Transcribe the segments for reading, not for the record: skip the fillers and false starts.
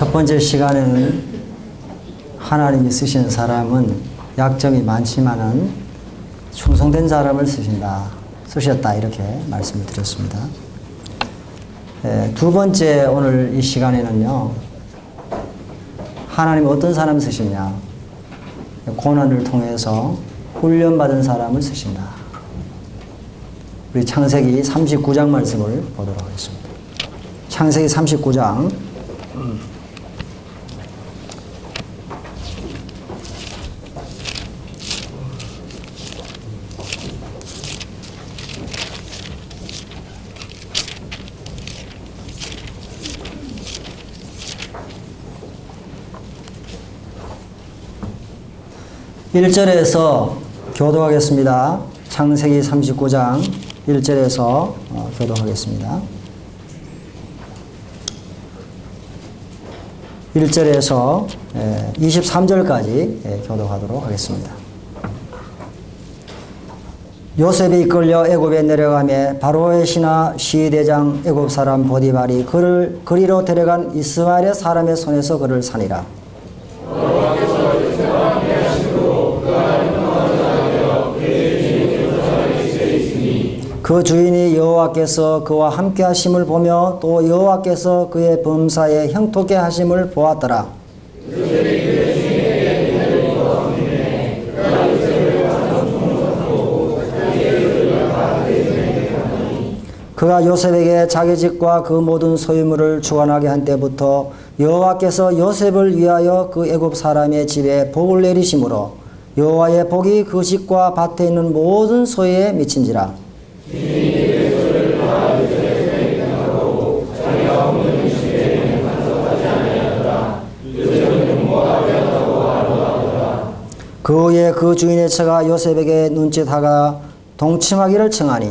첫 번째 시간에는 하나님이 쓰시는 사람은 약점이 많지만은 충성된 사람을 쓰셨다 이렇게 말씀을 드렸습니다. 두 번째 오늘 이 시간에는요, 하나님이 어떤 사람을 쓰시냐, 고난을 통해서 훈련받은 사람을 쓰신다. 우리 창세기 39장 말씀을 보도록 하겠습니다. 창세기 39장 1절에서 교도하겠습니다. 창세기 39장 1절에서 교도하겠습니다. 1절에서 23절까지 교도하도록 하겠습니다. 요셉이 이끌려 애굽에 내려가매 바로의 신하 시대장 애굽 사람 보디발이 그를 그리로 데려간 이스마엘의 사람의 손에서 그를 산이라. 그 주인이 여호와께서 그와 함께 하심을 보며 또 여호와께서 그의 범사에 형통케 하심을 보았더라. 그가 요셉에게 자기 집과 그 모든 소유물을 주관하게 한 때부터 여호와께서 요셉을 위하여 그 애굽 사람의 집에 복을 내리심으로 여호와의 복이 그 집과 밭에 있는 모든 소유에 미친지라. 그 후에 그 주인의 처가 요셉에게 눈짓하가 동침하기를 청하니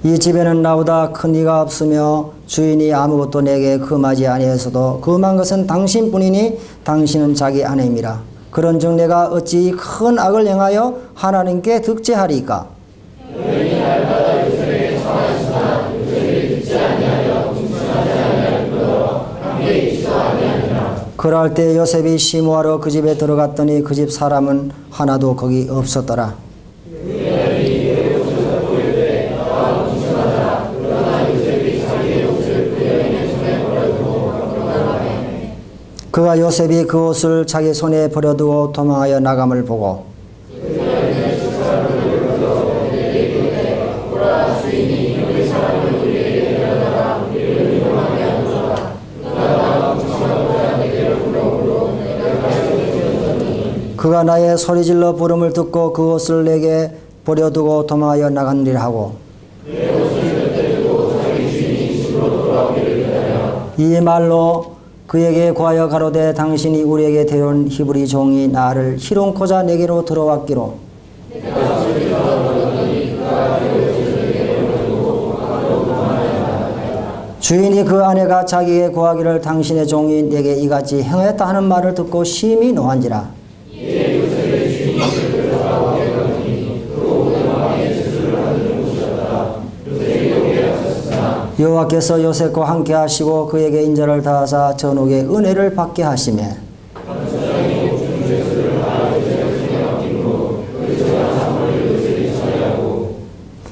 이 집에는 나보다 큰 이가 없으며 주인이 아무것도 내게 금하지 아니하여서도 금한 것은 당신뿐이니 당신은 자기 아내임이라. 그런즉 내가 어찌 큰 악을 행하여 하나님께 득죄하리이까. 그럴 때 요셉이 시무하러 그 집에 들어갔더니 그 집 사람은 하나도 거기 없었더라. 그가 요셉이 그 옷을 자기 손에 버려두고 도망하여 나감을 보고 그가 나의 소리질러 부름을 듣고 그 옷을 내게 버려두고 도망하여 나가느리라 하고 이 말로 그에게 고하여 가로되 당신이 우리에게 데려온 히브리 종이 나를 희롱코자 내게로 들어왔기로 주인이 그 아내가 자기에게 고하기를 당신의 종이 내게 이같이 행하였다 하는 말을 듣고 심히 노한지라. 여호와께서 요셉과 함께 하시고 그에게 인자를 다하사 전옥의 은혜를 받게 하시매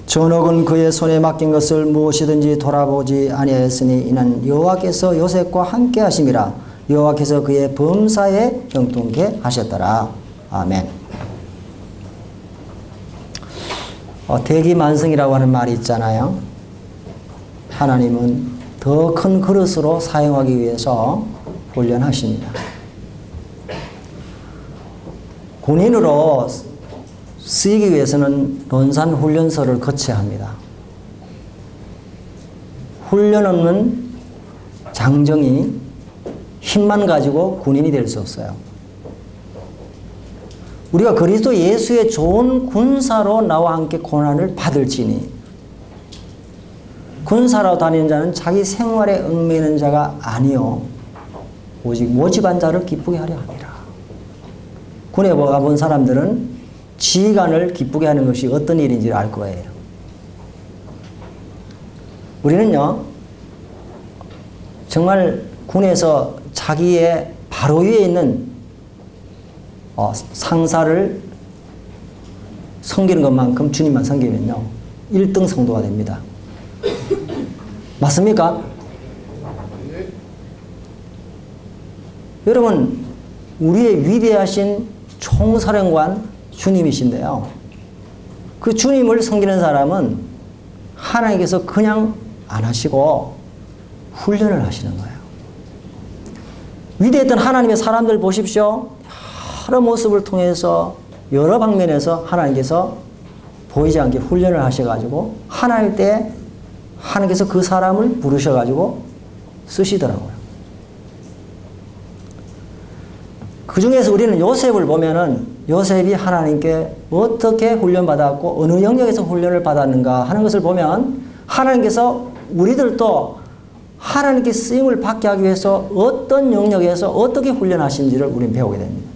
전옥은 그의 손에 맡긴 것을 무엇이든지 돌아보지 아니하였으니 이는 여호와께서 요셉과 함께 하심이라. 여호와께서 그의 범사에 형통케 하셨더라. 아멘. 대기만성이라고 하는 말이 있잖아요. 하나님은 더 큰 그릇으로 사용하기 위해서 훈련하십니다. 군인으로 쓰이기 위해서는 논산훈련소를 거쳐야 합니다. 훈련 없는 장정이 힘만 가지고 군인이 될 수 없어요. 우리가 그리스도 예수의 좋은 군사로 나와 함께 고난을 받을지니 군사로 다니는 자는 자기 생활에 얽매이는 자가 아니요 오직 모집한 자를 기쁘게 하려 합니다. 군에 가본 사람들은 지휘관을 기쁘게 하는 것이 어떤 일인지 알 거예요. 우리는요, 정말 군에서 자기의 바로 위에 있는 상사를 섬기는 것만큼 주님만 섬기면요, 1등 성도가 됩니다. 맞습니까? 여러분, 우리의 위대하신 총사령관 주님이신데요, 그 주님을 섬기는 사람은 하나님께서 그냥 안 하시고 훈련을 하시는 거예요. 위대했던 하나님의 사람들 보십시오. 여러 모습을 통해서 여러 방면에서 하나님께서 보이지 않게 훈련을 하셔가지고 하나님 때 하나님께서 그 사람을 부르셔가지고 쓰시더라고요. 그 중에서 우리는 요셉을 보면은 요셉이 하나님께 어떻게 훈련받았고 어느 영역에서 훈련을 받았는가 하는 것을 보면 하나님께서 우리들도 하나님께 쓰임을 받게 하기 위해서 어떤 영역에서 어떻게 훈련하신지를 우리는 배우게 됩니다.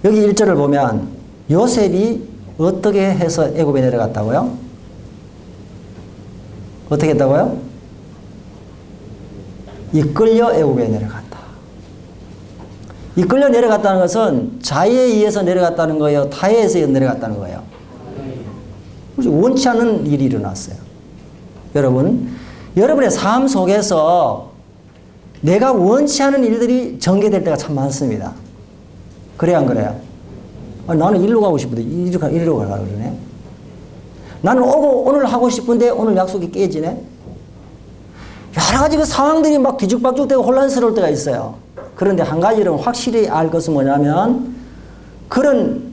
여기 1절을 보면 요셉이 어떻게 해서 애굽에 내려갔다고요? 어떻게 했다고요? 이끌려 애굽에 내려갔다. 이끌려 내려갔다는 것은 자의에 의해서 내려갔다는 거예요? 타의에 의해서 내려갔다는 거예요? 원치 않는 일이 일어났어요. 여러분, 여러분의 삶 속에서 내가 원치 않은 일들이 전개될 때가 참 많습니다. 그래야 안 그래요? 나는 일로 가고 싶은데 이리로 가려고 그러네. 나는 오늘 하고 싶은데 오늘 약속이 깨지네. 여러 가지 그 상황들이 막 뒤죽박죽되고 혼란스러울 때가 있어요. 그런데 한 가지는 확실히 알 것은 뭐냐면 그런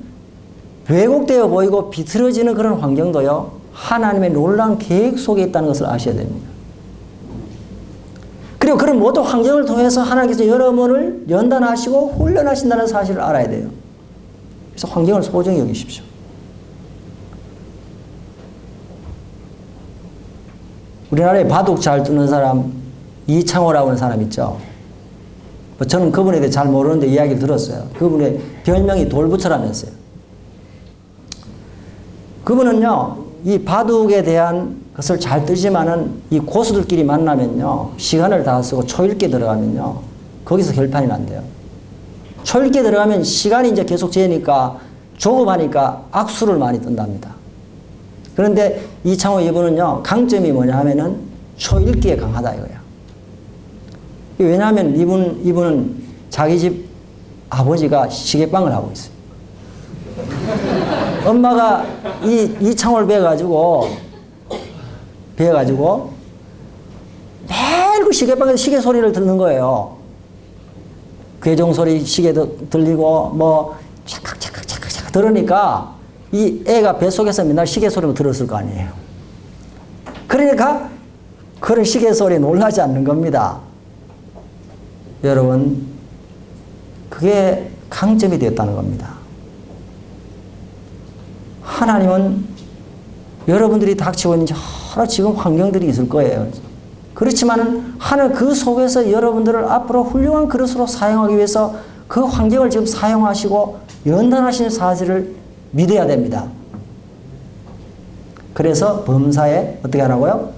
왜곡되어 보이고 비틀어지는 그런 환경도요, 하나님의 놀라운 계획 속에 있다는 것을 아셔야 됩니다. 그리고 그런 모든 환경을 통해서 하나님께서 여러분을 연단하시고 훈련하신다는 사실을 알아야 돼요. 그래서 환경을 소중히 여기십시오. 우리나라에 바둑 잘 두는 사람 이창호라고 하는 사람 있죠. 저는 그분에 대해 잘 모르는데 이야기를 들었어요. 그분의 별명이 돌부처라면서요. 그분은요, 이 바둑에 대한 것을 잘 뜨지만은 이 고수들끼리 만나면요, 시간을 다 쓰고 초읽기에 들어가면요, 거기서 결판이 난대요. 초읽기에 들어가면 시간이 이제 계속 재니까 조급하니까 악수를 많이 뜬답니다. 그런데 이창호 이분은요, 강점이 뭐냐 하면은 초읽기에 강하다 이거예요. 왜냐하면 이분은 자기 집 아버지가 시계방을 하고 있어요. 엄마가 이창호를 배워가지고 매일 그 시계방에서 시계 소리를 듣는 거예요. 괴종 소리 시계도 들리고 뭐 착각 들으니까 이 애가 뱃속에서 맨날 시계 소리만 들었을 거 아니에요. 그러니까 그런 시계 소리에 놀라지 않는 겁니다. 여러분, 그게 강점이 되었다는 겁니다. 하나님은 여러분들이 닥치고 있는 여러 지금 환경들이 있을 거예요. 그렇지만 하나님 그 속에서 여러분들을 앞으로 훌륭한 그릇으로 사용하기 위해서 그 환경을 지금 사용하시고 연단하시는 사실을 믿어야 됩니다. 그래서 범사에 어떻게 하라고요?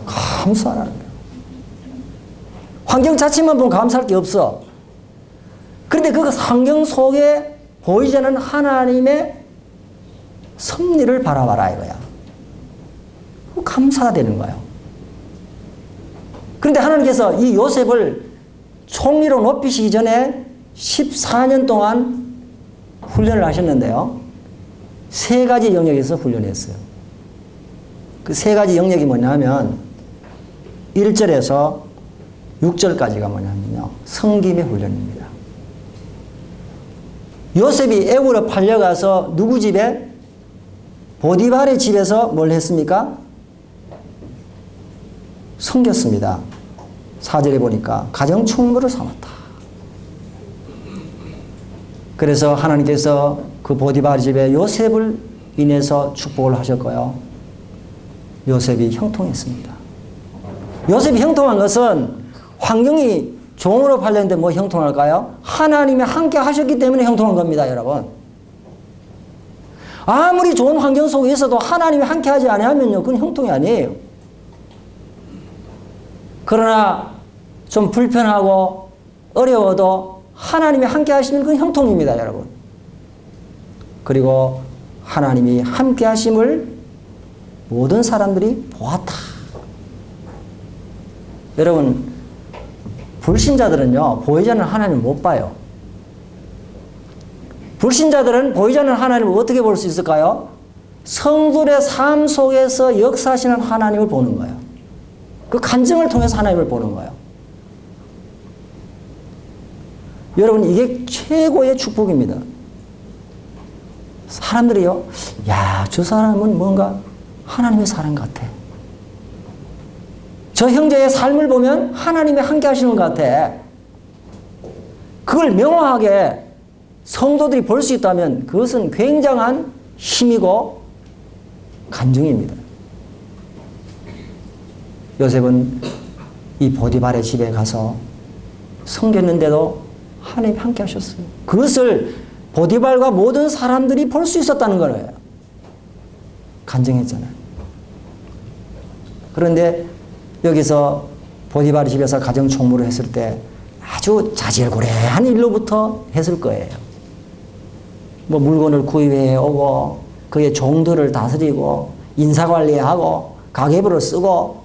감사하라는 거예요. 환경 자체만 보면 감사할 게 없어. 그런데 그 환경 속에 보이지 않는 하나님의 섭리를 바라봐라 이거야. 감사가 되는 거예요. 그런데 하나님께서 이 요셉을 총리로 높이시기 전에 14년 동안 훈련을 하셨는데요. 세 가지 영역에서 훈련했어요. 그 세 가지 영역이 뭐냐면 1절에서 6절까지가 뭐냐면요, 섬김의 훈련입니다. 요셉이 애굽으로 팔려가서 누구 집에? 보디발의 집에서 뭘 했습니까? 섬겼습니다. 4절에 보니까 가정총무를 삼았다. 그래서 하나님께서 그 보디발 집에 요셉을 인해서 축복을 하셨고요. 요셉이 형통했습니다. 요셉이 형통한 것은 환경이 종으로 팔렸는데 뭐 형통할까요? 하나님이 함께 하셨기 때문에 형통한 겁니다, 여러분. 아무리 좋은 환경 속에 있어도 하나님이 함께 하지 않으면요, 그건 형통이 아니에요. 그러나 좀 불편하고 어려워도 하나님이 함께 하시면 그건 형통입니다, 여러분. 그리고 하나님이 함께 하심을 모든 사람들이 보았다. 여러분, 불신자들은요, 보이지 않는 하나님을 못 봐요. 불신자들은 보이지 않는 하나님을 어떻게 볼 수 있을까요? 성도의 삶 속에서 역사하시는 하나님을 보는 거예요. 그 간증을 통해서 하나님을 보는 거예요. 여러분, 이게 최고의 축복입니다. 사람들이요, 야, 저 사람은 뭔가 하나님의 사람 같아. 저 형제의 삶을 보면 하나님이 함께 하시는 것 같아. 그걸 명확하게 성도들이 볼 수 있다면 그것은 굉장한 힘이고 간증입니다. 요셉은 이 보디발의 집에 가서 섬겼는데도 하나님이 함께 하셨어요. 그것을 보디발과 모든 사람들이 볼 수 있었다는 거예요. 간증했잖아요. 그런데 여기서 보디발 집에서 가정 총무를 했을 때 아주 자질구레한 일로부터 했을 거예요. 뭐 물건을 구입해 오고 그의 종들을 다스리고 인사관리하고 가계부를 쓰고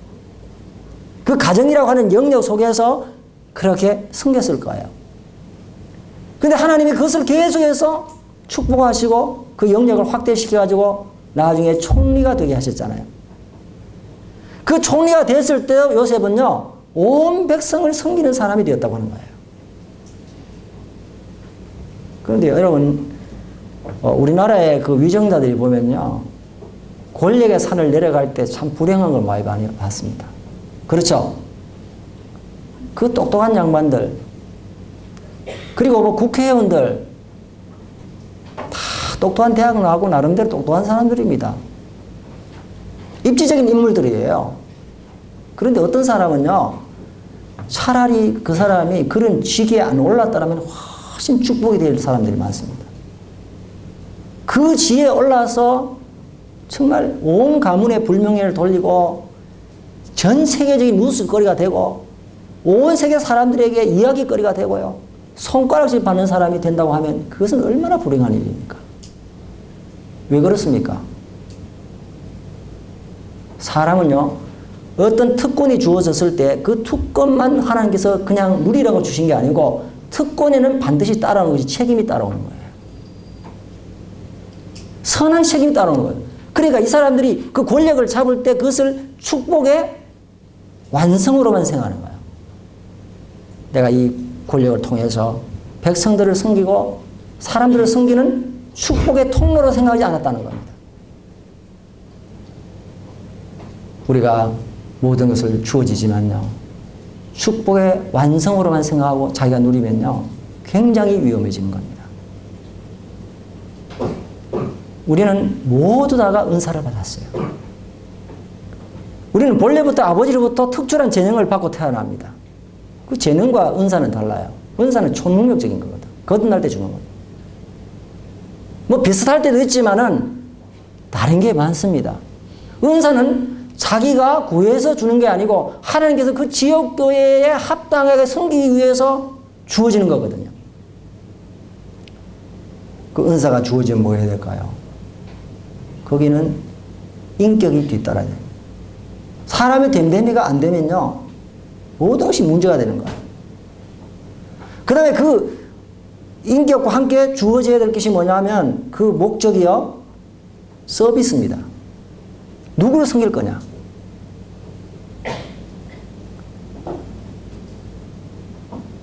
그 가정이라고 하는 영역 속에서 그렇게 섬겼을 거예요. 근데 하나님이 그것을 계속해서 축복하시고 그 영역을 확대시켜가지고 나중에 총리가 되게 하셨잖아요. 그 총리가 됐을 때 요셉은요, 온 백성을 섬기는 사람이 되었다고 하는 거예요. 그런데 여러분, 우리나라의 그 위정자들이 보면요, 권력의 산을 내려갈 때 참 불행한 걸 많이 봤습니다. 그렇죠? 그 똑똑한 양반들, 그리고 뭐 국회의원들, 다 똑똑한 대학을 나오고 나름대로 똑똑한 사람들입니다. 입지적인 인물들이에요. 그런데 어떤 사람은요, 차라리 그 사람이 그런 직위에 안 올랐다면 훨씬 축복이 될 사람들이 많습니다. 그 지위에 올라서 정말 온 가문의 불명예를 돌리고 전 세계적인 뉴스거리가 되고 온 세계 사람들에게 이야기거리가 되고요. 손가락질 받는 사람이 된다고 하면 그것은 얼마나 불행한 일입니까? 왜 그렇습니까? 사람은요, 어떤 특권이 주어졌을 때 그 특권만 하나님께서 그냥 누리라고 주신 게 아니고 특권에는 반드시 따라오는 것이 책임이 따라오는 거예요. 선한 책임이 따라오는 거예요. 그러니까 이 사람들이 그 권력을 잡을 때 그것을 축복의 완성으로만 생각하는 거예요. 내가 이 권력을 통해서 백성들을 섬기고 사람들을 섬기는 축복의 통로로 생각하지 않았다는 겁니다. 우리가 모든 것을 주어지지만요, 축복의 완성으로만 생각하고 자기가 누리면요, 굉장히 위험해지는 겁니다. 우리는 모두 다가 은사를 받았어요. 우리는 본래부터 아버지로부터 특출한 재능을 받고 태어납니다. 그 재능과 은사는 달라요. 은사는 초능력적인 거거든. 거듭날 때 주는 겁니다. 뭐 비슷할 때도 있지만은 다른 게 많습니다. 은사는 자기가 구해서 주는 게 아니고 하나님께서 그 지역교회에 합당하게 섬기기 위해서 주어지는 거거든요. 그 은사가 주어지면 뭐 해야 될까요? 거기는 인격이 뒤따라야 돼요. 사람의 됨됨이가 안 되면요, 모든 것이 문제가 되는 거예요. 그 다음에 그 인격과 함께 주어져야 될 것이 뭐냐면 그 목적이요, 서비스입니다. 누구를 섬길 거냐?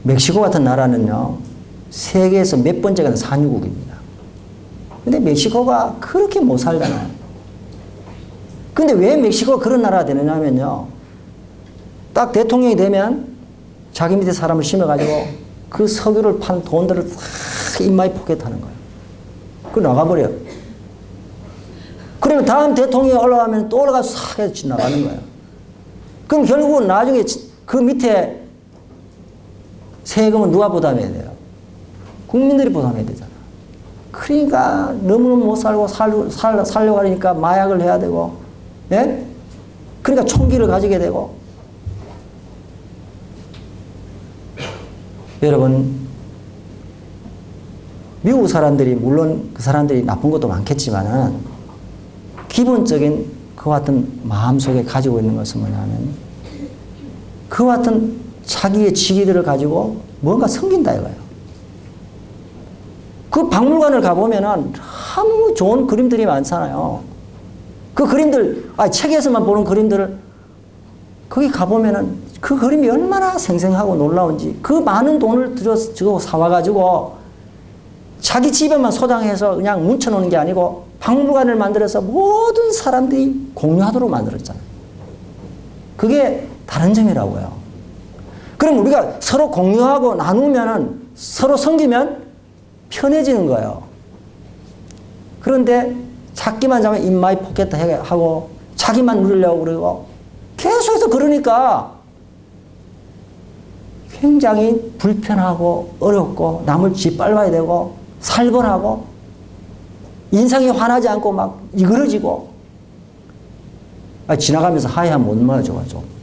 멕시코 같은 나라는요, 세계에서 몇 번째가 산유국입니다. 근데 멕시코가 그렇게 못 살잖아요. 근데 왜 멕시코가 그런 나라가 되느냐면요, 딱 대통령이 되면 자기 밑에 사람을 심어가지고 그 석유를 판 돈들을 싹 입마에 포켓하는 거예요. 그 나가버려요. 그러면 다음 대통령이 올라가면 또 올라가서 싹 해서 지나가는 거예요. 그럼 결국은 나중에 그 밑에 세금은 누가 부담해야 돼요? 국민들이 부담해야 되잖아. 그러니까 너무너무 못 살고 살려고 하니까 마약을 해야 되고, 예? 그러니까 총기를 가지게 되고. 여러분, 미국 사람들이, 물론 그 사람들이 나쁜 것도 많겠지만은, 기본적인 그와 같은 마음속에 가지고 있는 것은 뭐냐면, 그와 같은 자기의 직위들을 가지고 뭔가 섬긴다 이거예요. 그 박물관을 가보면은 참 좋은 그림들이 많잖아요. 그 그림들, 책에서만 보는 그림들을 거기 가보면은 그 그림이 얼마나 생생하고 놀라운지, 그 많은 돈을 들여 사와가지고 자기 집에만 소장해서 그냥 뭉쳐놓는 게 아니고 박물관을 만들어서 모든 사람들이 공유하도록 만들었잖아요. 그게 다른 점이라고요. 그럼 우리가 서로 공유하고 나누면은, 서로 섬기면 편해지는 거예요. 그런데 자기만 잡으면 인마이 포켓 하고 자기만 누리려고 그러고 계속해서 그러니까 굉장히 불편하고 어렵고 남을 짓밟아야 되고 살벌하고 인상이 환하지 않고 막 이그러지고, 지나가면서 하얀 못 맞아가지고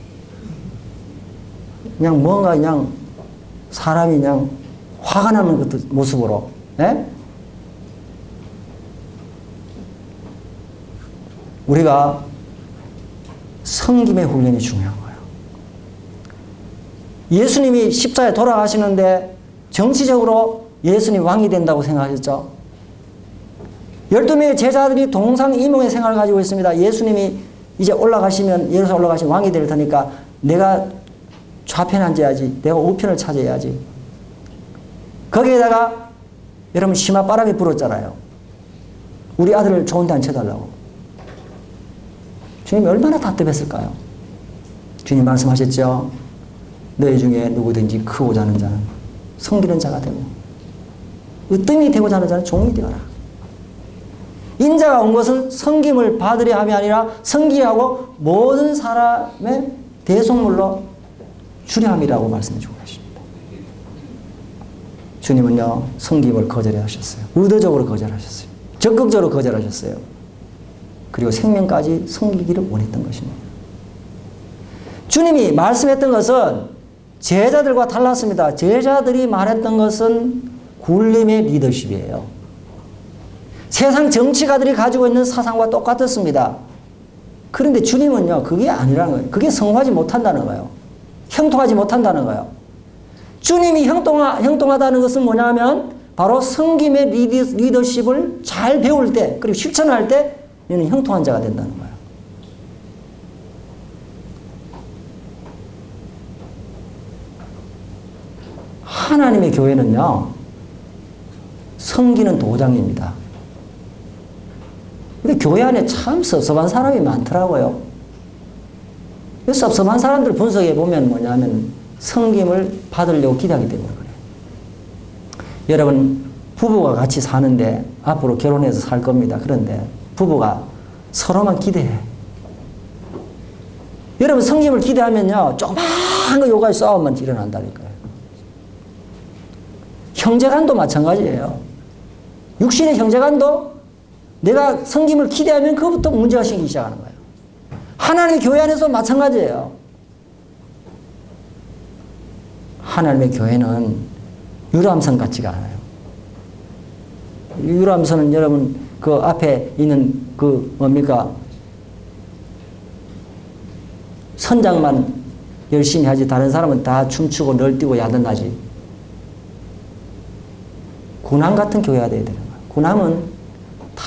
그냥 뭔가 그냥 사람이 그냥 화가 나는 것도 모습으로, 예? 우리가 섬김의 훈련이 중요한 거예요. 예수님이 십자가에 돌아가시는데 정치적으로 예수님 왕이 된다고 생각하셨죠? 12명의 제자들이 동상이몽의 생활을 가지고 있습니다. 예수님이 이제 올라가시면, 예루살렘 올라가시면 왕이 될 테니까 내가 좌편에 앉아야지, 내가 우편을 차지해야지. 거기에다가 여러분 심화바람이 불었잖아요. 우리 아들을 좋은 데 앉혀달라고. 주님이 얼마나 답답했을까요? 주님 말씀하셨죠? 너희 중에 누구든지 크고자 하는 자는 섬기는 자가 되고 으뜸이 되고자 하는 자는 종이 되어라. 인자가 온 것은 섬김을 받으려 함이 아니라 섬기게 하고 모든 사람의 대속물로 주려 함이라고 말씀해 주고 계십니다. 주님은요, 섬김을 거절하셨어요. 의도적으로 거절하셨어요. 적극적으로 거절하셨어요. 그리고 생명까지 섬기기를 원했던 것입니다. 주님이 말씀했던 것은 제자들과 달랐습니다. 제자들이 말했던 것은 굴림의 리더십이에요. 세상 정치가들이 가지고 있는 사상과 똑같았습니다. 그런데 주님은요, 그게 아니라는 거예요. 그게 성공하지 못한다는 거예요. 형통하지 못한다는 거예요. 주님이 형통하다는 것은 뭐냐면 바로 섬김의 리더십을 잘 배울 때, 그리고 실천할 때 이는 형통한 자가 된다는 거예요. 하나님의 교회는요, 섬기는 도장입니다. 근데 교회 안에 참 섭섭한 사람이 많더라고요. 섭섭한 사람들 분석해 보면 뭐냐면 섬김을 받으려고 기대하기 때문에 그래요. 여러분, 부부가 같이 사는데 앞으로 결혼해서 살 겁니다. 그런데 부부가 서로만 기대해. 여러분, 섬김을 기대하면요, 조그마한 거 요가에 싸움만 일어난다니까요. 형제간도 마찬가지예요. 육신의 형제간도 내가 섬김을 기대하면 그것부터 문제가 생기기 시작하는 거예요. 하나님의 교회 안에서 마찬가지예요. 하나님의 교회는 유람선 같지가 않아요. 유람선은 여러분 그 앞에 있는 그 뭡니까? 선장만 열심히 하지 다른 사람은 다 춤추고 널뛰고 야단나지. 군함 같은 교회가 되어야 되는 거예요. 군함은 다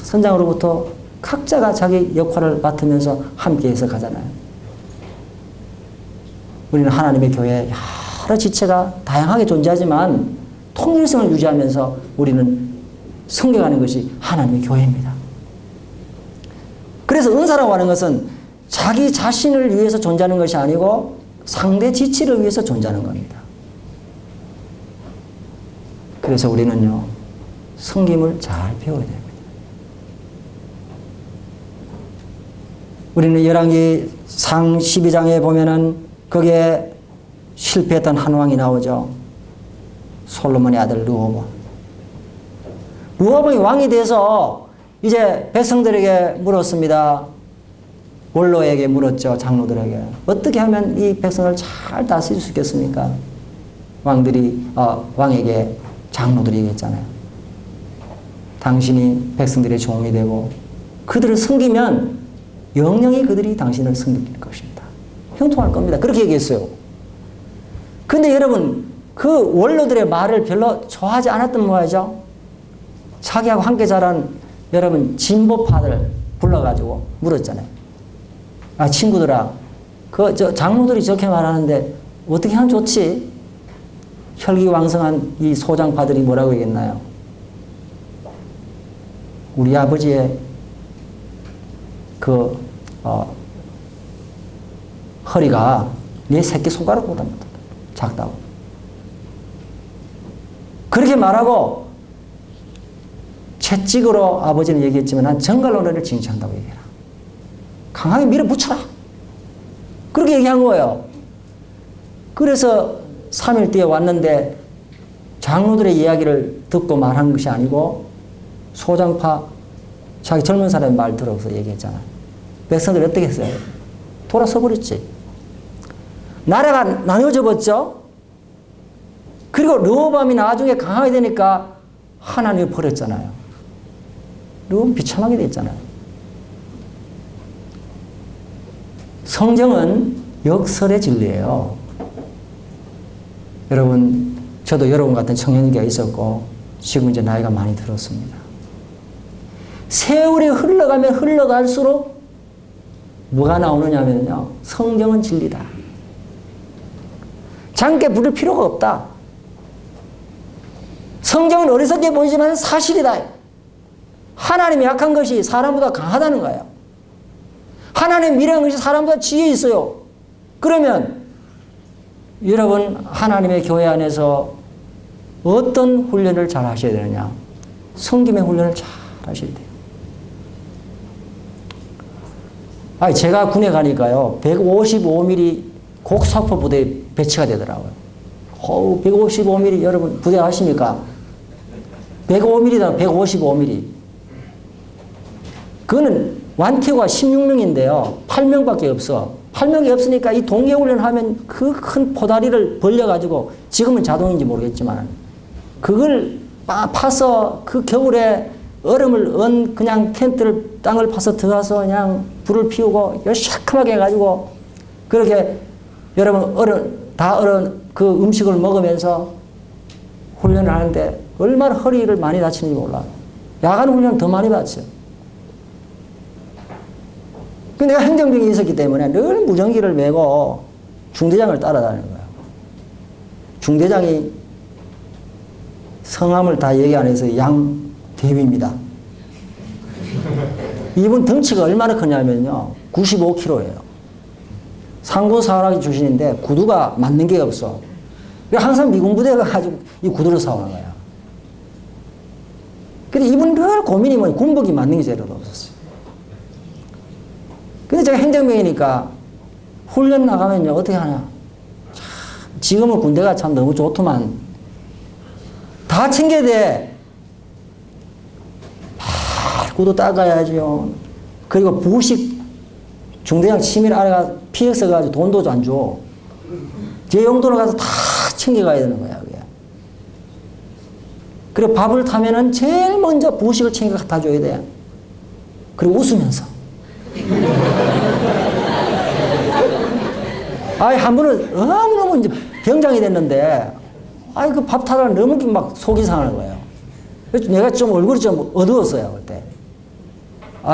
선장으로부터 각자가 자기 역할을 맡으면서 함께해서 가잖아요. 우리는 하나님의 교회에 여러 지체가 다양하게 존재하지만 통일성을 유지하면서 우리는 섬겨가는 것이 하나님의 교회입니다. 그래서 은사라고 하는 것은 자기 자신을 위해서 존재하는 것이 아니고 상대 지체를 위해서 존재하는 겁니다. 그래서 우리는요, 섬김을 잘 배워야 됩니다. 우리는 열왕기상 12장에 보면은 거기에 실패했던 한 왕이 나오죠. 솔로몬의 아들 르호보암. 르호보암이 왕이 돼서 이제 백성들에게 물었습니다. 원로에게 물었죠. 장로들에게. 어떻게 하면 이 백성을 잘 다스릴 수 있겠습니까? 왕에게 장로들이 얘기했잖아요. 당신이 백성들의 종이 되고 그들을 섬기면 영영이 그들이 당신을 섬길 것입니다. 형통할 겁니다. 그렇게 얘기했어요. 근데 여러분, 그 원로들의 말을 별로 좋아하지 않았던 모양이죠. 자기하고 함께 자란 여러분 진보파들 불러가지고 물었잖아요. 아, 친구들아, 장로들이 저렇게 말하는데 어떻게 하면 좋지? 혈기왕성한 이 소장파들이 뭐라고 얘기했나요? 우리 아버지의 허리가 내 새끼손가락보다 작다고. 그렇게 말하고 채찍으로 아버지는 얘기했지만 난 정갈로 너를 징치한다고 얘기해라. 강하게 밀어붙여라. 그렇게 얘기한 거예요. 그래서 3일 뒤에 왔는데 장로들의 이야기를 듣고 말한 것이 아니고 소장파 자기 젊은 사람의 말 들어서 얘기했잖아요. 백성들이 어떻게 했어요? 돌아서 버렸지. 나라가 나눠져 버렸죠. 그리고 르호보암이 나중에 강하게 되니까 하나님을 버렸잖아요. 르호보암 비참하게 됐잖아요. 성경은 역설의 진리예요. 여러분, 저도 여러분 같은 청년기가 있었고 지금 이제 나이가 많이 들었습니다. 세월이 흘러가면 흘러갈수록 뭐가 나오느냐면요. 성경은 진리다. 장께 부를 필요가 없다. 성경은 어리석게 보이지만 사실이다. 하나님이 약한 것이 사람보다 강하다는 거예요. 하나님 미련한 것이 사람보다 지혜 있어요. 그러면 여러분 하나님의 교회 안에서 어떤 훈련을 잘 하셔야 되느냐? 성김의 훈련을 잘 하셔야 돼요. 제가 군에 가니까요. 155mm 곡사포 부대에 배치가 되더라고요. 155mm 여러분 부대 아십니까? 105mm다. 155mm. 그거는 완티어가 16명인데요. 8명밖에 없어. 8명이 없으니까 이 동계훈련 하면 그 큰 포다리를 벌려가지고 지금은 자동인지 모르겠지만 그걸 파서 그 겨울에 얼음을 그냥 텐트를 땅을 파서 들어가서 그냥 불을 피우고 열시큼하게 해가지고 그렇게 여러분 얼음 그 음식을 먹으면서 훈련을 하는데 얼마나 허리를 많이 다치는지 몰라. 야간 훈련은 더 많이 다쳐요. 근데 내가 행정병이 있었기 때문에 늘 무전기를 메고 중대장을 따라다니는 거예요. 중대장이 성함을 다 얘기 안 해서 양대위입니다. 이분 덩치가 얼마나 크냐면요. 95kg예요. 상군 사관학교 출신인데 구두가 맞는 게 없어. 항상 미군 부대가 가지고 이 구두를 사오는 거야. 근데 이분 늘 고민이 뭐냐. 군복이 맞는 게 제대로 없었어요. 근데 제가 행정병이니까 훈련 나가면요. 어떻게 하냐. 지금은 군대가 참 너무 좋더만. 다 챙겨야 돼. 구두 닦아야죠. 그리고 부식 중대장 치밀 아래가 PX 가지고 돈도 안 줘. 제 용도로 가서 다 챙겨가야 되는 거야. 그게. 그리고 밥을 타면은 제일 먼저 부식을 챙겨 갖다 줘야 돼. 그리고 웃으면서. 한 번은 너무너무 이제 병장이 됐는데, 그 밥 타다가 너무 막 속이 상하는 거예요. 내가 좀 얼굴이 좀 어두웠어요, 그때.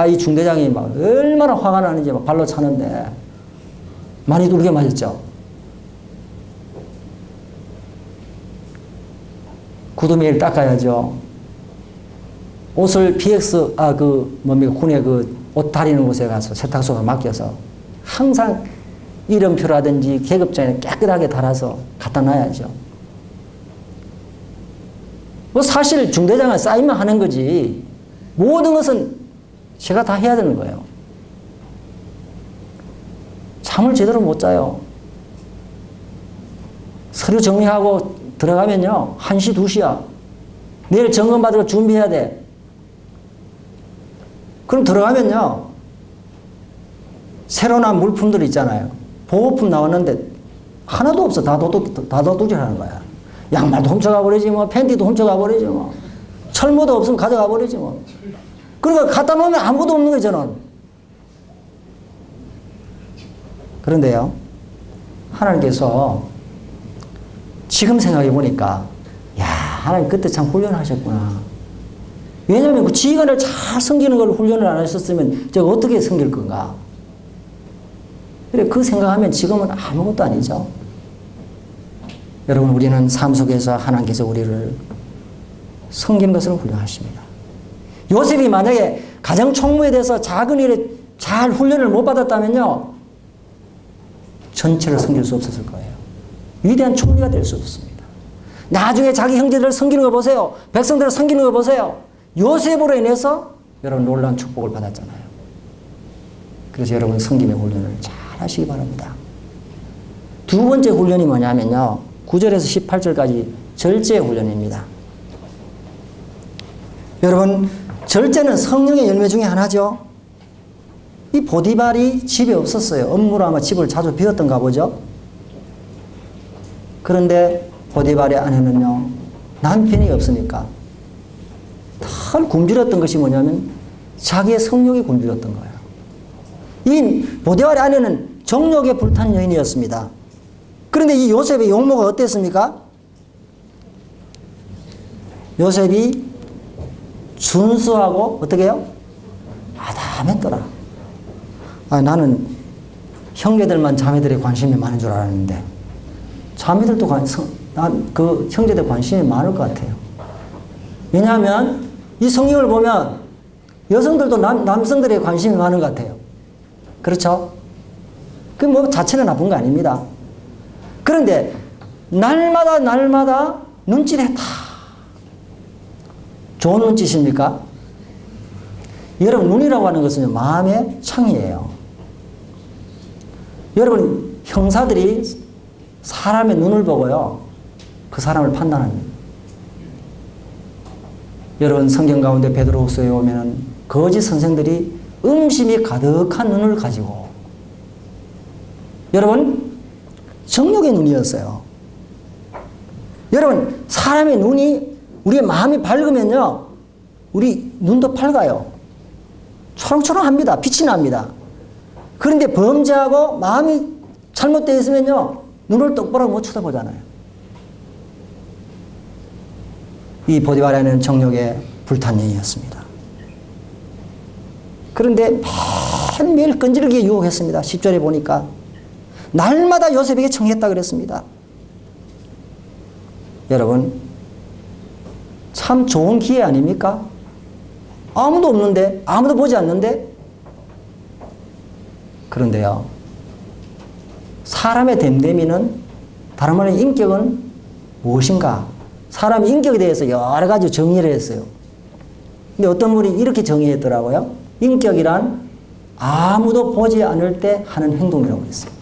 이 중대장이 막 얼마나 화가 나는지 막 발로 차는데, 많이 두르게 맞았죠. 구두 매일 닦아야죠. 옷을 PX, 군에 옷 다리는 곳에 가서 세탁소에 맡겨서 항상 이름표라든지 계급장에 깨끗하게 달아서 갖다 놔야죠. 사실 중대장은 사인만 하는 거지 모든 것은 제가 다 해야 되는 거예요. 잠을 제대로 못 자요. 서류 정리하고 들어가면요. 1시, 2시야. 내일 점검 받으러 준비해야 돼. 그럼 들어가면요. 새로 나온 물품들 있잖아요. 보호품 나왔는데 하나도 없어. 다 도둑질하는 거야. 양말도 훔쳐가 버리지 뭐. 팬티도 훔쳐가 버리지 뭐. 철모도 없으면 가져가 버리지 뭐. 그러니까 갖다 놓으면 아무것도 없는 거예요, 저는. 그런데요. 하나님께서 지금 생각해 보니까 야, 하나님 그때 참 훈련하셨구나. 왜냐하면 그 지휘관을 잘 섬기는 걸 훈련을 안 하셨으면 제가 어떻게 섬길 건가. 그래, 그 생각하면 지금은 아무것도 아니죠. 여러분, 우리는 삶 속에서 하나님께서 우리를 섬기는 것을 훈련하십니다. 요셉이 만약에 가정 총무에 대해서 작은 일에 잘 훈련을 못 받았다면요, 전체를 섬길 수 없었을 거예요. 위대한 총리가 될 수 없습니다. 나중에 자기 형제들을 섬기는 거 보세요. 백성들을 섬기는 거 보세요. 요셉으로 인해서 여러분 놀라운 축복을 받았잖아요. 그래서 여러분 섬김의 훈련을 잘 하시기 바랍니다. 두 번째 훈련이 뭐냐면요. 9절에서 18절까지 절제 훈련입니다. 여러분, 절제는 성령의 열매 중에 하나죠. 이 보디발이 집에 없었어요. 업무로 아마 집을 자주 비웠던가 보죠. 그런데 보디발의 아내는요, 남편이 없으니까 덜 굶주렸던 것이 뭐냐면 자기의 성욕이 굶주렸던 거예요. 이 보디발의 아내는 정욕에 불탄 여인이었습니다. 그런데 이 요셉의 용모가 어땠습니까? 요셉이 준수하고 어떻게 해요? 아담했더라. 나는 형제들만 자매들의 관심이 많은 줄 알았는데 자매들도 그 형제들 관심이 많을 것 같아요. 왜냐하면 이 성경을 보면 여성들도 남성들의 관심이 많은 것 같아요. 그렇죠? 그 뭐 자체는 나쁜 거 아닙니다. 그런데 날마다 눈치를 했다. 좋은 눈짓입니까? 여러분, 눈이라고 하는 것은 마음의 창이에요. 여러분, 형사들이 사람의 눈을 보고요, 그 사람을 판단합니다. 여러분, 성경 가운데 베드로후서에 오면은 거짓 선생들이 음심이 가득한 눈을 가지고, 여러분, 정욕의 눈이었어요. 여러분, 사람의 눈이, 우리의 마음이 밝으면요, 우리 눈도 밝아요. 초롱초롱합니다. 빛이 납니다. 그런데 범죄하고 마음이 잘못되어 있으면요, 눈을 똑바로 못 쳐다보잖아요. 이 보디발에는 정욕에 불탄 여인이었습니다. 그런데 매일매일 끈질기게 유혹했습니다. 10절에 보니까 날마다 요셉에게 청했다 그랬습니다. 여러분, 참 좋은 기회 아닙니까? 아무도 없는데, 아무도 보지 않는데. 그런데요, 사람의 됨됨이는, 다른 말로 인격은 무엇인가? 사람의 인격에 대해서 여러 가지 정의를 했어요. 근데 어떤 분이 이렇게 정의했더라고요. 인격이란 아무도 보지 않을 때 하는 행동이라고 했어요.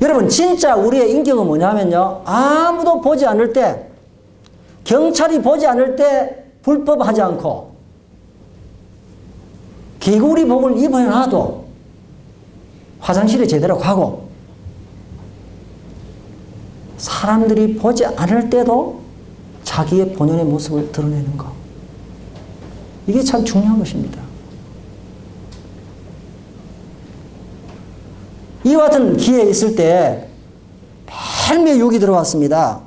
여러분, 진짜 우리의 인격은 뭐냐면요, 아무도 보지 않을 때, 경찰이 보지 않을 때 불법하지 않고, 개구리복을 입어놔도 화장실에 제대로 가고, 사람들이 보지 않을 때도 자기의 본연의 모습을 드러내는 것. 이게 참 중요한 것입니다. 이와 같은 기회에 있을 때 매일매일 유혹이 들어왔습니다.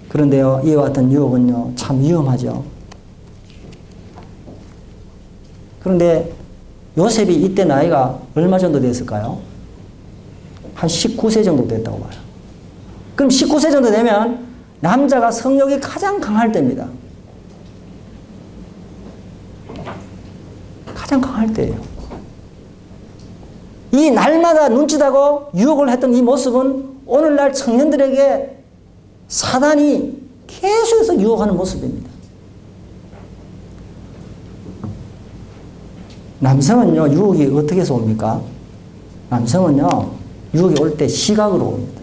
그런데요, 이와 같은 유혹은요, 참 위험하죠. 그런데 요셉이 이때 나이가 얼마 정도 됐을까요? 한 19세 정도 됐다고 봐요. 그럼 19세 정도 되면 남자가 성욕이 가장 강할 때입니다. 가장 강할 때예요. 이 날마다 눈짓하고 유혹을 했던 이 모습은 오늘날 청년들에게 사단이 계속해서 유혹하는 모습입니다. 남성은요, 유혹이 어떻게 해서 옵니까? 남성은요, 유혹이 올 때 시각으로 옵니다.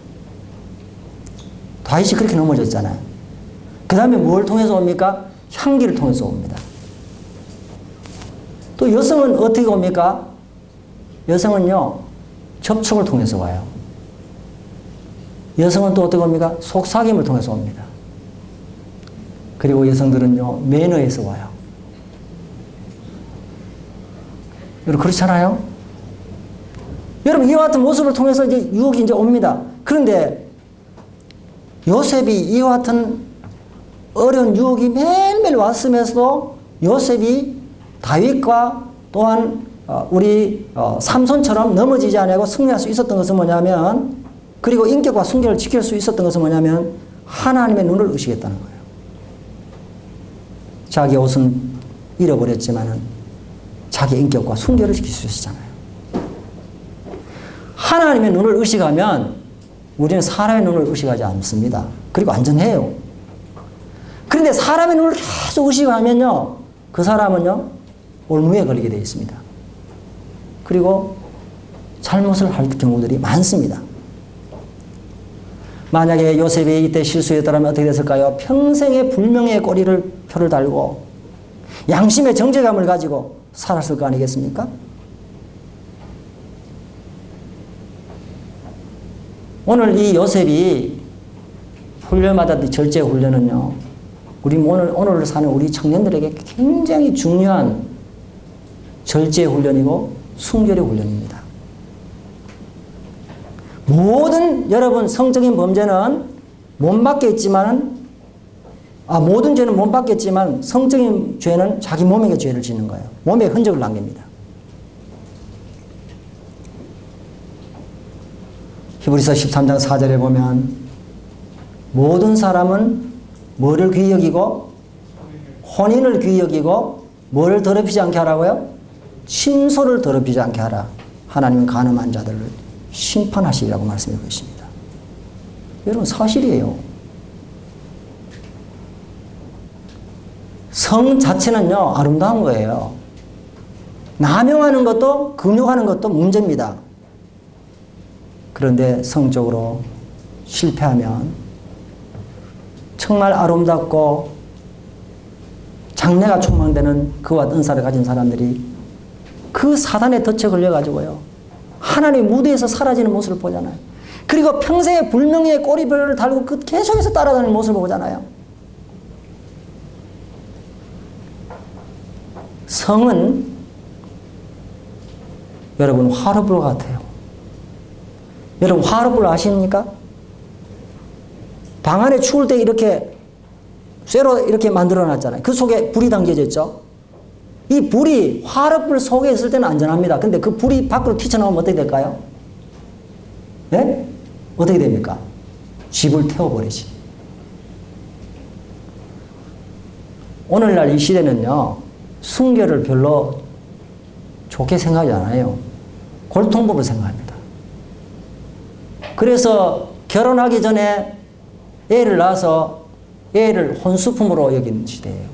다윗이 그렇게 넘어졌잖아요. 그 다음에 뭘 통해서 옵니까? 향기를 통해서 옵니다. 또 여성은 어떻게 옵니까? 여성은요, 접촉을 통해서 와요. 여성은 또 어떻게 옵니까? 속삭임을 통해서 옵니다. 그리고 여성들은요, 매너에서 와요. 여러분, 그렇잖아요? 여러분, 이와 같은 모습을 통해서 이제 유혹이 이제 옵니다. 그런데 요셉이 이와 같은 어려운 유혹이 매일매일 왔으면서도 요셉이 다윗과 또한 우리 삼손처럼 넘어지지 않고 승리할 수 있었던 것은 뭐냐면, 그리고 인격과 순결을 지킬 수 있었던 것은 뭐냐면 하나님의 눈을 의식했다는 거예요. 자기 옷은 잃어버렸지만은 자기 인격과 순결을 지킬 수 있었잖아요. 하나님의 눈을 의식하면 우리는 사람의 눈을 의식하지 않습니다. 그리고 안전해요. 그런데 사람의 눈을 계속 의식하면요, 그 사람은요, 올무에 걸리게 되어 있습니다. 그리고 잘못을 할 경우들이 많습니다. 만약에 요셉이 이때 실수했더라면 어떻게 됐을까요? 평생의 불명예의 표를 달고 양심의 정죄감을 가지고 살았을 거 아니겠습니까? 오늘 이 요셉이 훈련받았던 절제 훈련은요, 오늘 사는 우리 청년들에게 굉장히 중요한 절제 훈련이고 순결의 훈련입니다. 모든 여러분 성적인 범죄는 못 받겠지만, 모든 죄는 못 받겠지만 성적인 죄는 자기 몸에게 죄를 짓는 거예요. 몸에 흔적을 남깁니다. 히브리서 13장 4절에 보면 모든 사람은 뭐를 귀히 여기고 혼인을 귀히 여기고 뭐를 더럽히지 않게 하라고요? 친소를 더럽히지 않게 하라. 하나님은 간음한 자들을 심판하시리라고 말씀하고 계십니다. 여러분, 사실이에요. 성 자체는요, 아름다운 거예요. 남용하는 것도 금욕하는 것도 문제입니다. 그런데 성적으로 실패하면 정말 아름답고 장래가 촉망되는 그와 은사를 가진 사람들이 그 사단의 덫에 걸려가지고요, 하나님의 무대에서 사라지는 모습을 보잖아요. 그리고 평생의 불명예의 꼬리뼈를 달고 계속해서 따라다니는 모습을 보잖아요. 성은 여러분 화로불 같아요. 여러분, 화로불 아십니까? 방 안에 추울 때 이렇게 쇠로 이렇게 만들어 놨잖아요. 그 속에 불이 담겨져 있죠. 이 불이 화로불 속에 있을 때는 안전합니다. 근데 그 불이 밖으로 튀쳐나오면 어떻게 될까요? 네? 어떻게 됩니까? 집을 태워버리지. 오늘날 이 시대는요, 순결을 별로 좋게 생각하지 않아요. 골통법을 생각합니다. 그래서 결혼하기 전에 애를 낳아서 애를 혼수품으로 여기는 시대예요.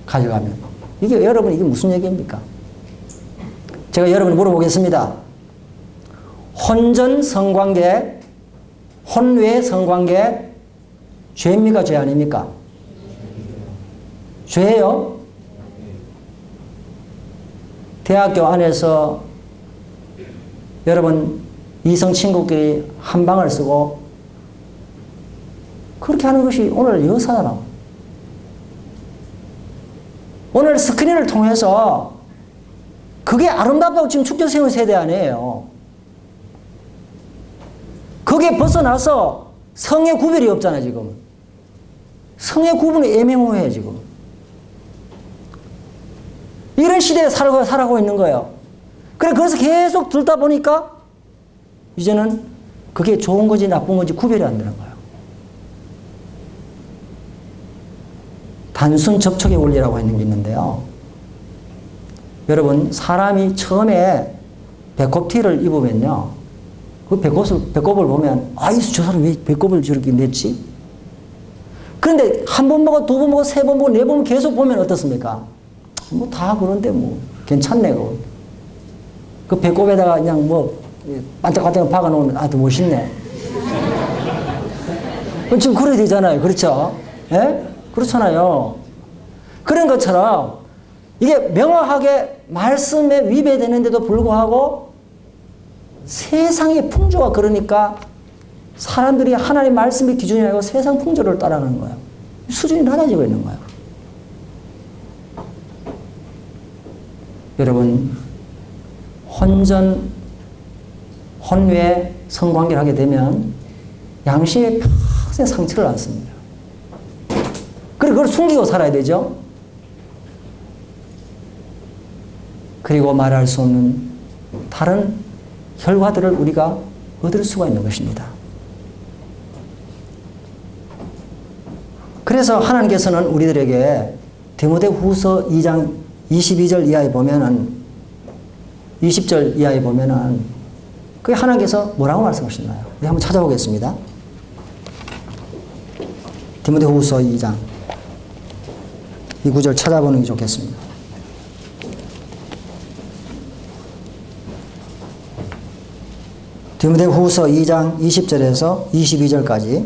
가져가면. 여러분, 이게 무슨 얘기입니까? 제가 여러분 물어보겠습니다. 혼전 성관계, 혼외 성관계, 죄입니까? 죄 아닙니까? 죄예요? 대학교 안에서 여러분 이성 친구끼리 한 방을 쓰고 그렇게 하는 것이 오늘 여사잖아. 오늘 스크린을 통해서 그게 아름답다고 지금 축제 세운 세대 아니에요. 거기에 벗어나서 성의 구별이 없잖아요, 지금. 성의 구분이 애매모호해, 지금. 이런 시대에 살아가고 있는 거예요. 그래, 그래서 계속 들다 보니까 이제는 그게 좋은 건지 나쁜 건지 구별이 안 되는 거예요. 단순 접촉의 원리라고 하는 게 있는데요. 여러분, 사람이 처음에 배꼽티를 입으면요, 그 배꼽을 보면, 저 사람 왜 배꼽을 저렇게 냈지? 그런데 한 번 보고, 두 번 보고, 세 번 보고, 네 번 계속 보면 어떻습니까? 다 그런데 괜찮네. 그 배꼽에다가 그냥 반짝반짝 박아놓으면 더 멋있네. 지금 그래야 되잖아요. 그렇죠? 예? 그렇잖아요. 그런 것처럼 이게 명확하게 말씀에 위배되는데도 불구하고 세상의 풍조가 그러니까 사람들이 하나님의 말씀의 기준이 아니고 세상 풍조를 따라가는 거예요. 수준이 낮아지고 있는 거예요. 여러분, 혼외 성관계를 하게 되면 양심에 평생 상처를 받습니다. 그리고 그걸 숨기고 살아야 되죠. 그리고 말할 수 없는 다른 결과들을 우리가 얻을 수가 있는 것입니다. 그래서 하나님께서는 우리들에게 디모데후서 2장 22절 이하에 보면은 20절 이하에 보면은 그 하나님께서 뭐라고 말씀하셨나요? 우리 한번 찾아보겠습니다. 디모데후서 2장 이 구절 찾아보는 게 좋겠습니다. 디모데후서 2장 20절에서 22절까지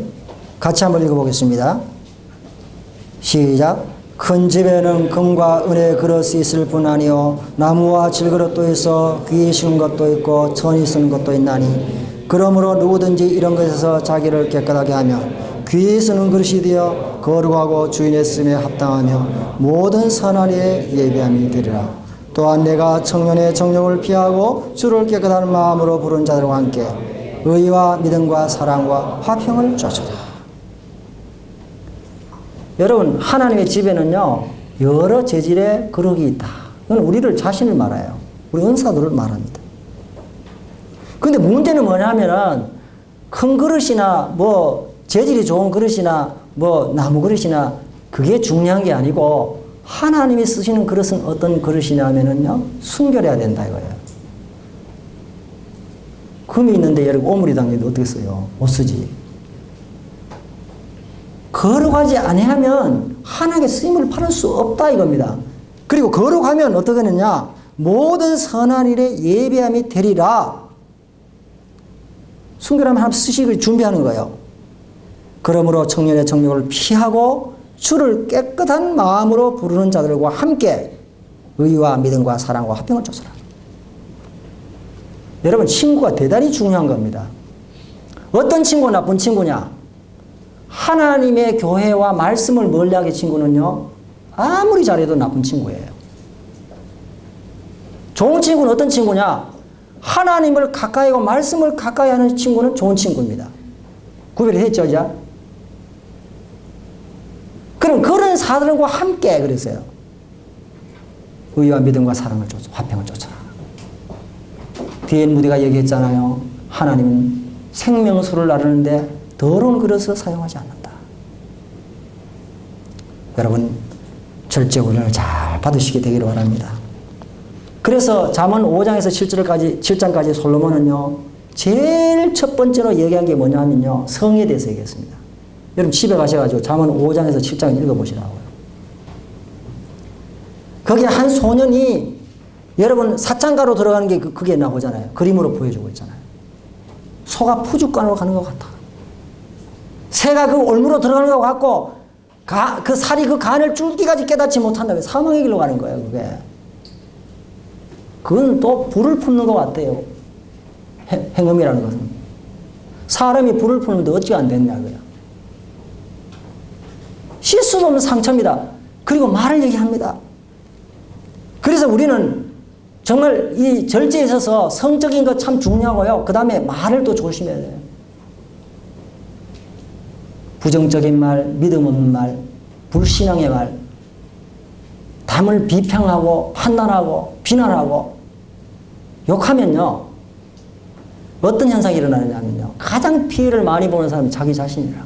같이 한번 읽어보겠습니다. 시작. 큰 집에는 금과 은의 그릇이 있을 뿐 아니요 나무와 질그릇도 있어 귀히 쓰는 것도 있고 천이 쓰는 것도 있나니 그러므로 누구든지 이런 것에서 자기를 깨끗하게 하며 귀히 쓰는 그릇이 되어 거룩하고 주인의 쓰임에 합당하며 모든 선한 일에 예비함이 되리라. 또한 내가 청년의 정욕을 피하고 주를 깨끗한 마음으로 부른 자들과 함께 의와 믿음과 사랑과 화평을 쫓으라. 여러분, 하나님의 집에는요 여러 재질의 그릇이 있다. 이건 우리를 자신을 말해요. 우리 은사들을 말합니다. 그런데 문제는 뭐냐면은 큰 그릇이나 뭐 재질이 좋은 그릇이나 뭐 나무 그릇이나 그게 중요한 게 아니고 하나님이 쓰시는 그릇은 어떤 그릇이냐면은요 순결해야 된다 이거예요. 금이 있는데 여러분 오물이 담겨도 어떻게 써요? 못 쓰지. 거룩하지 아니하면 하나님의 쓰임을 받을 수 없다 이겁니다. 그리고 거룩하면 어떻게 되느냐? 모든 선한 일에 예비함이 되리라. 순결하면 하나님 쓰시기를 준비하는 거예요. 그러므로 청년의 정욕을 피하고 주를 깨끗한 마음으로 부르는 자들과 함께 의와 믿음과 사랑과 화평을 쫓으라. 여러분, 친구가 대단히 중요한 겁니다. 어떤 친구가 나쁜 친구냐? 하나님의 교회와 말씀을 멀리하게 친구는요 아무리 잘해도 나쁜 친구예요. 좋은 친구는 어떤 친구냐? 하나님을 가까이 하고 말씀을 가까이 하는 친구는 좋은 친구입니다. 구별이 됐죠, 이제? 그럼 그런 사람과 함께 그랬어요. 의와 믿음과 사랑을 쫓아, 화평을 쫓아라. D.L. 무디가 얘기했잖아요. 하나님은 생명수를 나르는데 더러운 그릇을 사용하지 않는다. 여러분, 절제훈련을 잘 받으시게 되기를 바랍니다. 그래서 잠언 5장에서 7장까지 솔로몬은요 제일 첫 번째로 얘기한 게 뭐냐면요 성에 대해서 얘기했습니다. 여러분 집에 가셔가지고 잠언 5장에서 7장 읽어보시라고요. 거기에 한 소년이 여러분 사창가로 들어가는 게 그게 나오잖아요. 그림으로 보여주고 있잖아요. 소가 푸죽간으로 가는 것 같아. 새가 그 올무로 들어가는 것 같고 그 살이 그 간을 줄기까지 깨닫지 못한다면 사망의 길로 가는 거예요. 그게. 그건 또 불을 품는 것 같아요. 행음이라는 것은. 사람이 불을 품는데 어찌 안 됐냐고요. 씻을 수 없는 상처입니다. 그리고 말을 얘기합니다. 그래서 우리는 정말 이 절제에 있어서 성적인 것 참 중요하고요. 그 다음에 말을 또 조심해야 돼요. 부정적인 말, 믿음 없는 말, 불신앙의 말, 남을 비평하고 판단하고 비난하고 욕하면요 어떤 현상이 일어나느냐면요 가장 피해를 많이 보는 사람이 자기 자신이라.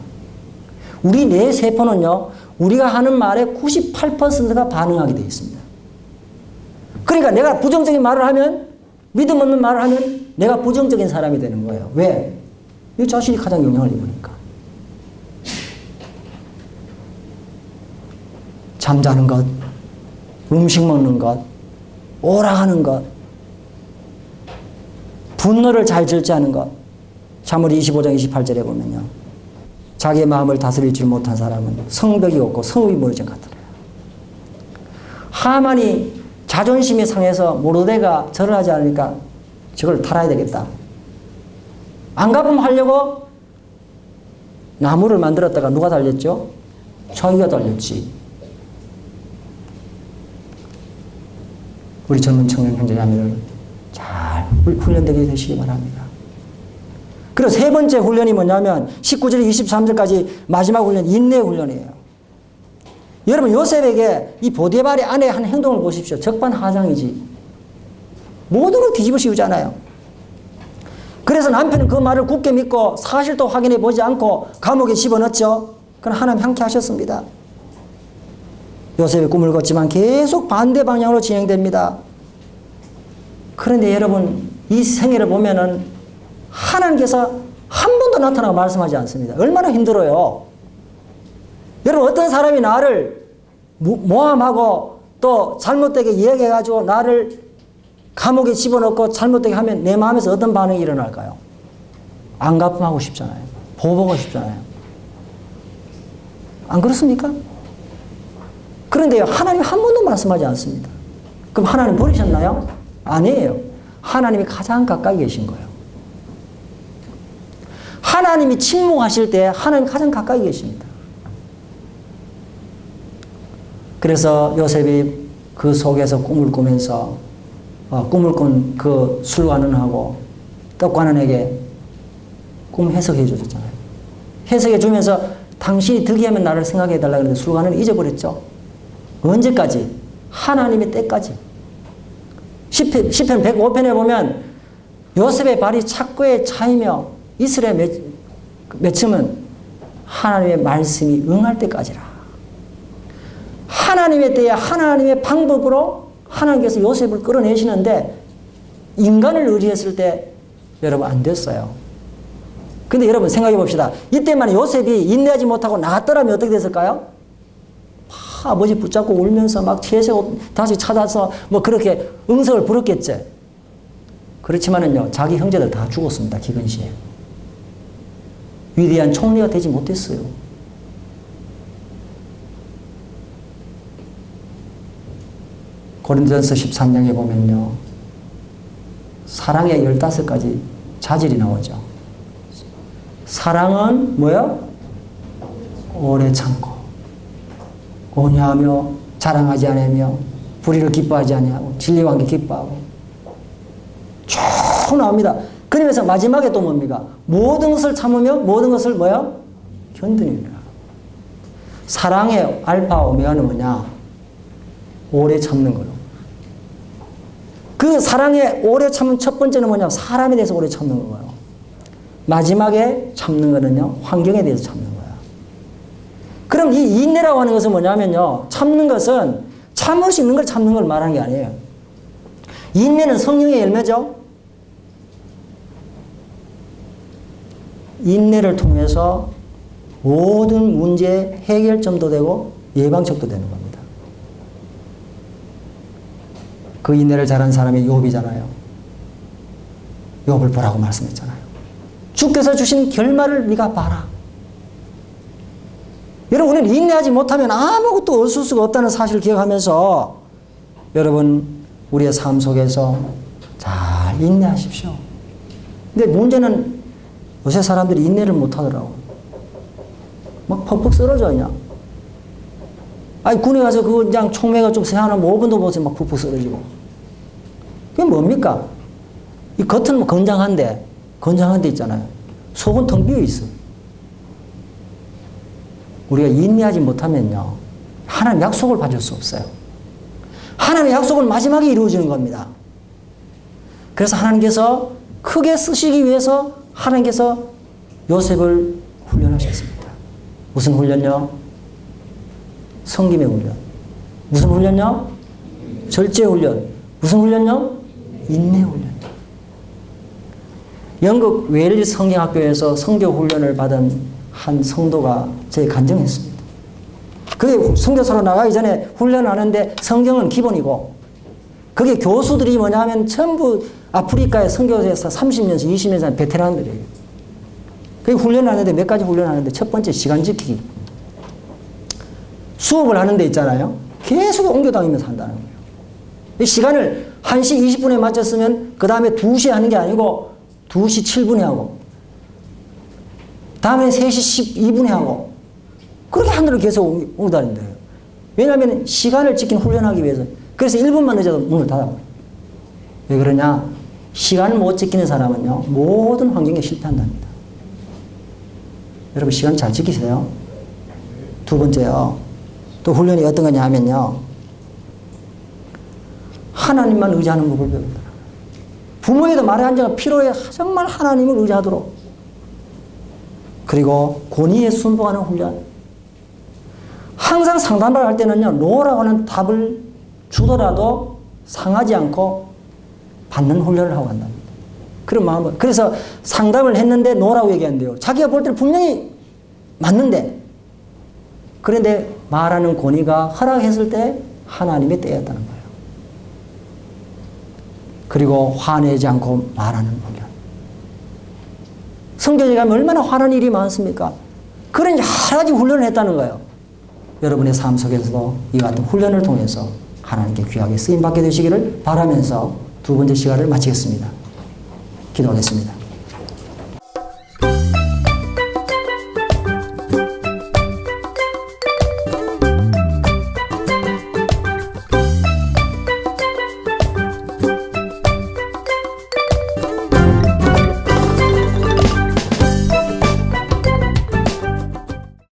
우리 뇌 세포는요 우리가 하는 말에 98%가 반응하게 되어 있습니다. 그러니까 내가 부정적인 말을 하면 믿음 없는 말을 하면 내가 부정적인 사람이 되는 거예요. 왜? 이 자신이 가장 영향을 입으니까. 잠자는 것, 음식 먹는 것, 오락하는 것, 분노를 잘 절제하는 것. 사무엘 25장 28절에 보면요. 자기의 마음을 다스릴 줄 못한 사람은 성벽이 없고 성읍이 무너진 것 같더래요. 하만이 자존심이 상해서 모르드게가 절을 하지 않으니까 저걸 달아야 되겠다. 안 갚으면 하려고 나무를 만들었다가 누가 달렸죠? 자기가 달렸지. 우리 젊은 청년 형제자매들 잘 훈련되게 되시기 바랍니다. 그리고 세 번째 훈련이 뭐냐면 19절 23절까지 마지막 훈련, 인내 훈련이에요. 여러분 요셉에게 이 보디발의 아내의 한 행동을 보십시오. 적반하장이지. 모든 걸 뒤집어 씌우잖아요. 그래서 남편은 그 말을 굳게 믿고 사실도 확인해 보지 않고 감옥에 집어넣었죠. 그럼 하나님 함께 하셨습니다. 요셉의 꿈을 꿨지만 계속 반대 방향으로 진행됩니다. 그런데 여러분 이 생애를 보면은 하나님께서 한 번도 나타나고 말씀하지 않습니다. 얼마나 힘들어요. 여러분 어떤 사람이 나를 모함하고 또 잘못되게 이야기해가지고 나를 감옥에 집어넣고 잘못되게 하면 내 마음에서 어떤 반응이 일어날까요? 안 갚음하고 싶잖아요. 보복하고 싶잖아요. 안 그렇습니까? 그런데요, 하나님 한 번도 말씀하지 않습니다. 그럼 하나님 버리셨나요? 아니에요. 하나님이 가장 가까이 계신 거예요. 하나님이 침묵하실 때 하나님 가장 가까이 계십니다. 그래서 요셉이 그 속에서 꿈을 꾸면서 꿈을 꾼 그 술관원하고 떡관원에게 꿈 해석해 주셨잖아요. 해석해 주면서 당신이 득이하면 나를 생각해 달라고 했는데 술관원은 잊어버렸죠. 언제까지? 하나님의 때까지. 시편 105편에 보면 요셉의 발이 착고에 차이며 이슬에 맺힘은 하나님의 말씀이 응할 때까지라. 하나님의 때에 하나님의 방법으로 하나님께서 요셉을 끌어내시는데 인간을 의지했을 때 여러분 안 됐어요. 근데 여러분 생각해 봅시다. 이때만 요셉이 인내하지 못하고 나갔더라면 어떻게 됐을까요? 아버지 붙잡고 울면서 막 채세고 다시 찾아서 뭐 그렇게 응석을 부렸겠지. 그렇지만은요, 자기 형제들 다 죽었습니다. 기근시에. 위대한 총리가 되지 못했어요. 고린도전서 13장에 보면요, 사랑의 15가지 자질이 나오죠. 사랑은 뭐야? 오래 참고, 온유하며 자랑하지 않으며 불의를 기뻐하지 아니하고 진리와 함께 기뻐하고 쭉 나옵니다. 그러면서 마지막에 또 뭡니까? 모든 것을 참으며 모든 것을 뭐야? 견디느니라. 사랑의 알파 오메가는 뭐냐? 오래 참는 거예요. 그 사랑의 오래 참는 첫 번째는 뭐냐? 사람에 대해서 오래 참는 거예요. 마지막에 참는 거는요, 환경에 대해서 참는 거예요. 그럼 이 인내라고 하는 것은 뭐냐면요, 참는 것은 참을 수 있는 걸 참는 걸 말하는 게 아니에요. 인내는 성령의 열매죠. 인내를 통해서 모든 문제의 해결점도 되고 예방책도 되는 겁니다. 그 인내를 잘한 사람이 욥이잖아요. 욥을 보라고 말씀했잖아요. 주께서 주신 결말을 네가 봐라. 여러분, 우리는 인내하지 못하면 아무것도 얻을 수가 없다는 사실을 기억하면서 여러분, 우리의 삶 속에서 잘 인내하십시오. 근데 문제는 요새 사람들이 인내를 못하더라고. 막 퍽퍽 쓰러져 그냥. 아니 군에 가서 그 그냥 총매가 좀 세하면 5분도 못해 막 푹푹 쓰러지고. 그게 뭡니까? 이 겉은 뭐 건장한 데 있잖아요. 속은 텅 비어 있어. 우리가 인내하지 못하면요, 하나님 약속을 받을 수 없어요. 하나님의 약속은 마지막에 이루어지는 겁니다. 그래서 하나님께서 크게 쓰시기 위해서 하나님께서 요셉을 훈련하셨습니다. 무슨 훈련요? 섬김의 훈련. 무슨 훈련요? 절제 훈련. 무슨 훈련요? 인내 훈련. 영국 웨일리 성경학교에서 성교 훈련을 받은 한 성도가 저에 간증했습니다. 그게 선교사로 나가기 전에 훈련을 하는데 성경은 기본이고 그게 교수들이 뭐냐 하면 전부 아프리카의 선교사에서 30년씩 20년 베테랑들이에요. 그게 훈련하는데 몇 가지 훈련하는데 첫 번째 시간 지키기. 수업을 하는 데 있잖아요. 계속 옮겨다니면서 한다는 거예요. 이 시간을 1시 20분에 맞췄으면 그 다음에 2시에 하는 게 아니고 2시 7분에 하고 다음에 3시 12분에 하고 그렇게 한 대로 계속 옮겨다닌다. 왜냐하면 시간을 지킨 훈련하기 위해서. 그래서 1분만 늦어도 문을 닫아버려요. 왜 그러냐? 시간을 못 지키는 사람은요, 모든 환경에 실패한답니다. 여러분, 시간 잘 지키세요. 두 번째요. 또 훈련이 어떤 거냐 하면요, 하나님만 의지하는 법을 배운다. 부모에도 말에 한 자가 필요해 정말 하나님을 의지하도록. 그리고 권위에 순종하는 훈련. 항상 상담을 할 때는요, 노라고 하는 답을 주더라도 상하지 않고 받는 훈련을 하고 간답니다. 그런 마음을. 그래서 상담을 했는데 노라고 얘기한대요. 자기가 볼 때는 분명히 맞는데, 그런데 말하는 권위가 허락했을 때 하나님의 때였다는 거예요. 그리고 화내지 않고 말하는 훈련. 성경에 가면 얼마나 화난 일이 많습니까? 그런 여러 가지 훈련을 했다는 거예요. 여러분의 삶 속에서도 이 같은 훈련을 통해서 하나님께 귀하게 쓰임받게 되시기를 바라면서 두 번째 시간을 마치겠습니다. 기도하겠습니다.